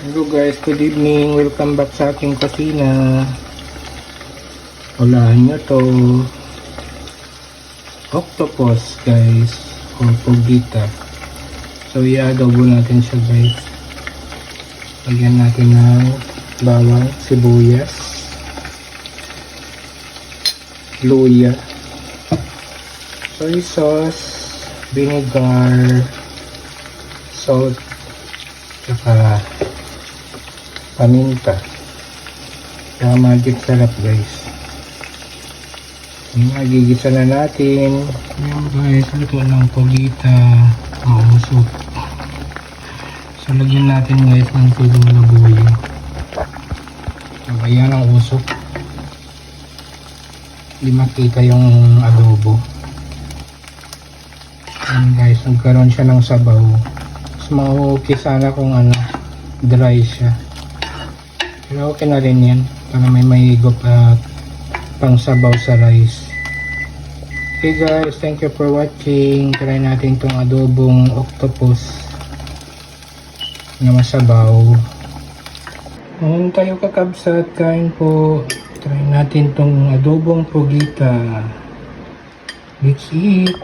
Hello guys, good evening. Welcome back sa aking kusina. Ulahan nyo to. Octopus guys. O pugita. So i-adobo natin siya guys. Lagyan natin ng bawang, sibuyas, luya, soy sauce, vinegar, salt, saka paminta. Kaya magic sarap guys. Magigisa na natin. Ayan guys, luto ng pugita. Mausok. So lagyan natin guys ng tulong na buyo. So ayan ang usok. Hindi makita yung adobo. Ayan guys, nagkaroon siya ng sabaw. Mas okay sana kung dry siya. Pero okay na rin yan para may mahigop at pang sabaw sa rice. Okay guys, thank you for watching. Try natin tong adobong octopus na masabaw. Ngayon tayo kakabsat, kain po. Try natin tong adobong pugita. Let's eat.